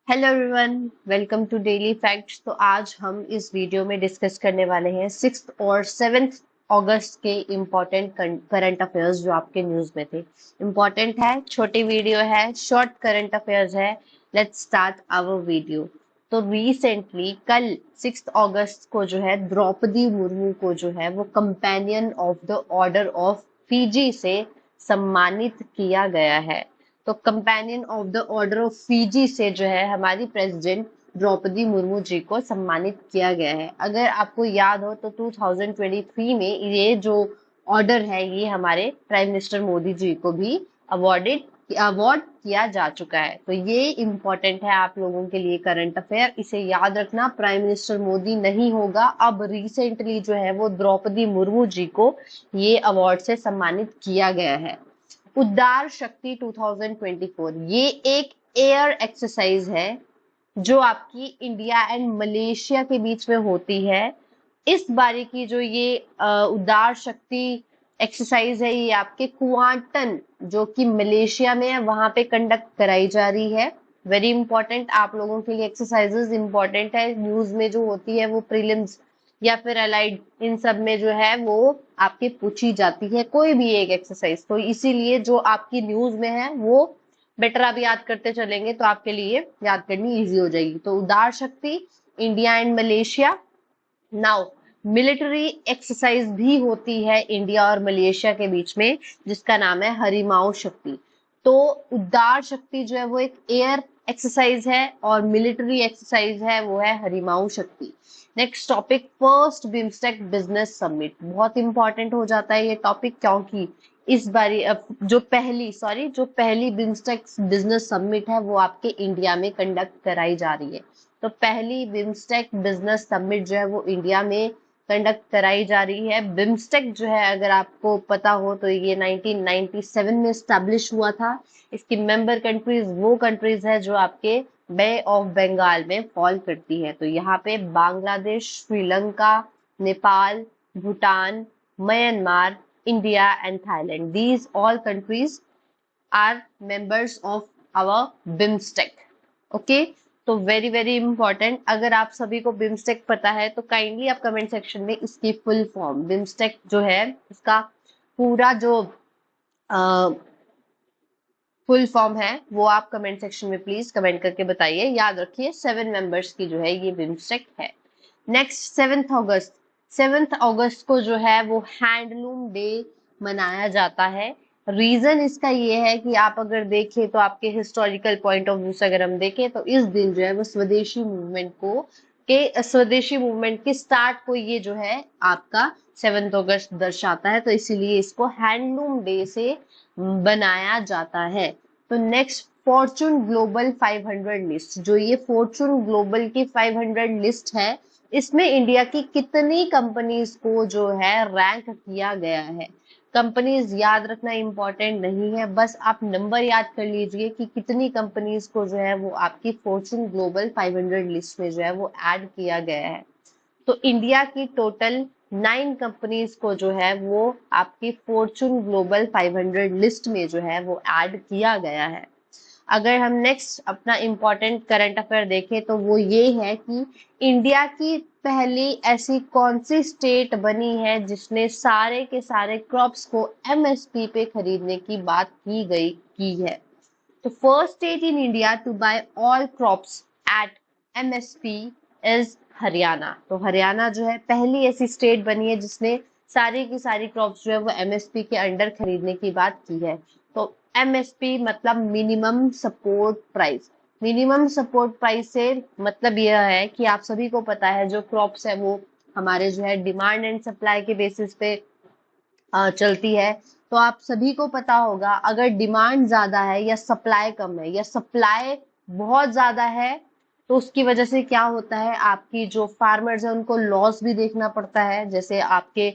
Hello everyone, welcome to daily facts. तो आज हम इस वीडियो में डिस्कस करने वाले हैं 6 और 7 अगस्त के इम्पोर्टेंट करंट अफेयर्स जो आपके न्यूज में थे। इम्पोर्टेंट है, छोटी वीडियो है, शॉर्ट करंट अफेयर्स है। Let's start our video. तो रिसेंटली कल 6 अगस्त को जो है द्रौपदी मुर्मू को जो है वो companion of the order of Fiji से सम्मानित किया गया है। तो companion of the order of Fiji से जो है हमारी प्रेसिडेंट द्रौपदी मुर्मू जी को सम्मानित किया गया है। अगर आपको याद हो तो 2023 में ये जो ऑर्डर है ये हमारे प्राइम मिनिस्टर मोदी जी को भी अवार्ड किया जा चुका है। तो ये इम्पोर्टेंट है आप लोगों के लिए करंट अफेयर, इसे याद रखना। प्राइम मिनिस्टर मोदी नहीं होगा, अब रिसेंटली जो है वो द्रौपदी मुर्मू जी को ये अवार्ड से सम्मानित किया गया है। उद्दार शक्ति 2024 ये एक एयर एक्सरसाइज है जो आपकी इंडिया एंड मलेशिया के बीच में होती है। इस बारी की जो ये उद्दार शक्ति एक्सरसाइज है ये आपके कुआंटन जो कि मलेशिया में है वहां पे कंडक्ट कराई जा रही है। वेरी इंपॉर्टेंट आप लोगों के लिए एक्सरसाइजेस इंपॉर्टेंट है। न्यूज में जो होती है वो प्रीलिम्स या फिर अलाइड इन सब में जो है वो आपके पूछी जाती है कोई भी एक एक्सरसाइज। तो इसीलिए जो आपकी न्यूज में है वो बेटर आप याद करते चलेंगे तो आपके लिए याद करनी इजी हो जाएगी। तो उदार शक्ति, India and Malaysia. Now military exercise भी होती है इंडिया और मलेशिया के बीच में जिसका नाम है हरिमाऊ शक्ति। तो उद्दार शक्ति जो है वो एक एयर एक्सरसाइज है और मिलिट्री एक्सरसाइज है वो है हरिमाऊ शक्ति। Next topic, first BIMSTEC business summit. बहुत इंपॉर्टेंट हो जाता है ये टॉपिक क्योंकि इस बारी जो पहली बिम्स्टेक बिजनेस समिट है वो आपके इंडिया में कंडक्ट कराई जा रही है। तो पहली बिम्स्टेक बिजनेस समिट जो है वो इंडिया में कंडक्ट कराई जा रही है। बिम्स्टेक जो है अगर आपको पता हो तो ये 1997 में स्टैब्लिश हुआ था। इसकी मेंबर कंट्रीज वो कंट्रीज है जो आपके बे ऑफ बंगाल में फॉल करती है। तो यहाँ पे Bangladesh, Sri Lanka, Nepal, Bhutan, Myanmar, India and Thailand, these all countries are members of our BIMSTEC. Okay, तो वेरी वेरी इंपॉर्टेंट। अगर आप सभी को बिम्स्टेक पता है तो काइंडली आप कमेंट सेक्शन में इसकी फुल फॉर्म बिम्स्टेक जो है इसका पूरा जो फुल फॉर्म है वो आप कमेंट सेक्शन में प्लीज कमेंट करके बताइए। याद रखिए 7 मेंबर्स की जो है ये बिम्स्टेक है। नेक्स्ट 7th अगस्त को जो है वो हैंडलूम डे मनाया जाता है। रीजन इसका ये है कि आप अगर देखें तो आपके हिस्टोरिकल पॉइंट ऑफ व्यू से अगर हम देखें तो इस दिन जो है वो स्वदेशी मूवमेंट के स्टार्ट को ये जो है आपका 7th अगस्त दर्शाता है। तो इसीलिए इसको हैंडलूम डे से बनाया जाता है। तो नेक्स्ट, फॉर्चून ग्लोबल 500 लिस्ट। जो ये फॉर्चून ग्लोबल की 500 लिस्ट है इसमें इंडिया की कितनी कंपनीज को जो है रैंक किया गया है। कंपनीज याद रखना इंपॉर्टेंट नहीं है, बस आप नंबर याद कर लीजिए कि कितनी कंपनीज को जो है वो आपकी फॉर्चून ग्लोबल 500 लिस्ट में जो है वो ऐड किया गया है। तो इंडिया की टोटल 9 कंपनीज को जो है वो आपकी फॉर्चून ग्लोबल 500 लिस्ट में जो है वो ऐड किया गया है। अगर हम नेक्स्ट अपना इम्पोर्टेंट करंट अफेयर देखें तो वो ये है कि इंडिया की पहली ऐसी कौन सी स्टेट बनी है जिसने सारे के सारे क्रॉप्स को एमएसपी पे खरीदने की बात की है। तो first state in India to buy all crops at MSP is Haryana. तो हरियाणा जो है पहली ऐसी स्टेट बनी है जिसने सारी की सारी क्रॉप्स जो है वो एमएसपी के अंडर खरीदने की बात की है। तो एमएसपी मतलब minimum support price. Minimum support price से मतलब यह है कि आप सभी को पता है जो क्रॉप्स है वो हमारे जो है डिमांड एंड सप्लाई के बेसिस पे चलती है। तो आप सभी को पता होगा अगर डिमांड ज्यादा है या सप्लाई कम है या सप्लाई बहुत ज्यादा है तो उसकी वजह से क्या होता है, आपकी जो फार्मर्स है उनको लॉस भी देखना पड़ता है। जैसे आपके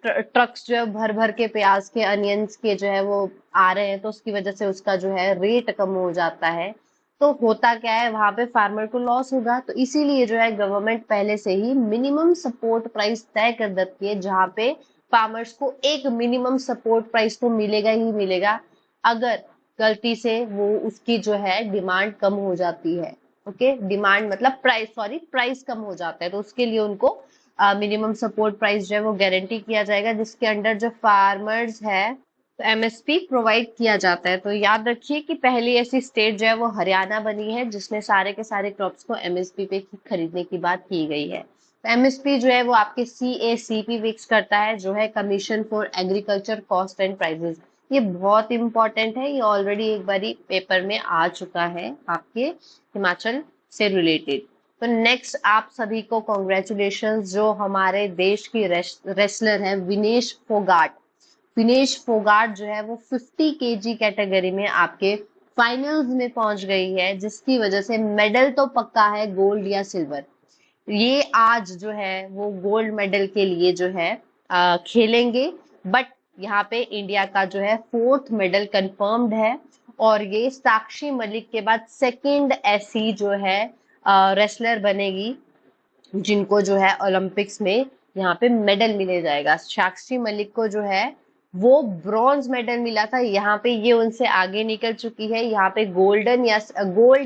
ट्रक्स जो है भर भर के प्याज के, अनियंस के जो है वो आ रहे हैं तो उसकी वजह से उसका जो है रेट कम हो जाता है। तो होता क्या है, वहां पे फार्मर को लॉस होगा। तो इसीलिए जो है गवर्नमेंट पहले से ही मिनिमम सपोर्ट प्राइस तय कर देती है जहां पे फार्मर्स को एक मिनिमम सपोर्ट प्राइस तो मिलेगा ही मिलेगा। अगर गलती से वो उसकी जो है डिमांड कम हो जाती है। ओके, डिमांड मतलब प्राइस, सॉरी, प्राइस कम हो जाता है, तो उसके लिए उनको मिनिमम सपोर्ट प्राइस जो है वो गारंटी किया जाएगा, जिसके अंडर जो फार्मर्स है तो एमएसपी प्रोवाइड किया जाता है। तो याद रखिए कि पहली ऐसी स्टेट जो है वो हरियाणा बनी है जिसने सारे के सारे क्रॉप्स को एमएसपी पे खरीदने की बात की गई है। तो एमएसपी जो है वो आपके CACP फिक्स करता है, जो है commission for agriculture cost and prices. ये बहुत इंपॉर्टेंट है, ये ऑलरेडी एक बारी पेपर में आ चुका है आपके हिमाचल से रिलेटेड। तो नेक्स्ट आप सभी को कॉन्ग्रेचुलेशंस, जो हमारे देश की रेसलर है विनेश फोगाट। विनेश फोगाट जो है वो 50 केजी कैटेगरी में आपके फाइनल्स में पहुंच गई है, जिसकी वजह से मेडल तो पक्का है, गोल्ड या सिल्वर। ये आज जो है वो गोल्ड मेडल के लिए जो है खेलेंगे, बट यहाँ पे इंडिया का जो है 4th मेडल कंफर्म्ड है, और ये साक्षी मलिक के बाद सेकंड ऐसी जो है रेसलर बनेगी जिनको जो है ओलंपिक्स में यहाँ पे मेडल मिले जाएगा। साक्षी मलिक को जो है वो ब्रॉन्ज मेडल मिला था, यहाँ पे ये उनसे आगे निकल चुकी है। यहाँ पे गोल्ड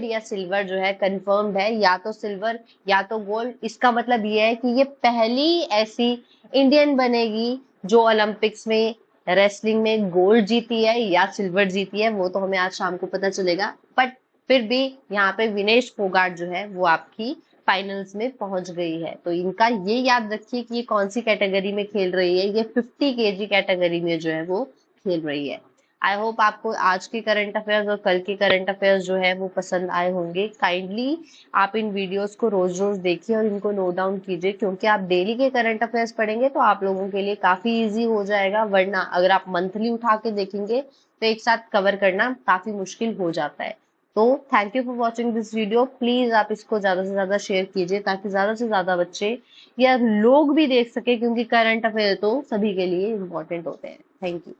या सिल्वर जो है कंफर्म्ड है, या तो सिल्वर या तो गोल्ड। इसका मतलब ये है कि ये पहली ऐसी इंडियन बनेगी जो ओलंपिक्स में रेसलिंग में गोल्ड जीती है या सिल्वर जीती है, वो तो हमें आज शाम को पता चलेगा। बट फिर भी यहाँ पे विनेश फोगाट जो है वो आपकी फाइनल्स में पहुंच गई है। तो इनका ये याद रखिए कि ये कौन सी कैटेगरी में खेल रही है, ये 50 केजी कैटेगरी में जो है वो खेल रही है। आई होप आपको आज के करंट अफेयर्स और कल के करंट अफेयर्स जो है वो पसंद आए होंगे। काइंडली आप इन वीडियोस को रोज रोज देखिए और इनको नोट डाउन कीजिए, क्योंकि आप डेली के करंट अफेयर्स पढ़ेंगे तो आप लोगों के लिए काफी इजी हो जाएगा, वरना अगर आप मंथली उठा के देखेंगे तो एक साथ कवर करना काफी मुश्किल हो जाता है। तो thank you for watching this video. Please आप इसको ज्यादा से ज्यादा शेयर कीजिए, ताकि ज्यादा से ज्यादा बच्चे या लोग भी देख सके, क्योंकि करंट अफेयर तो सभी के लिए इम्पोर्टेंट होते हैं। Thank you.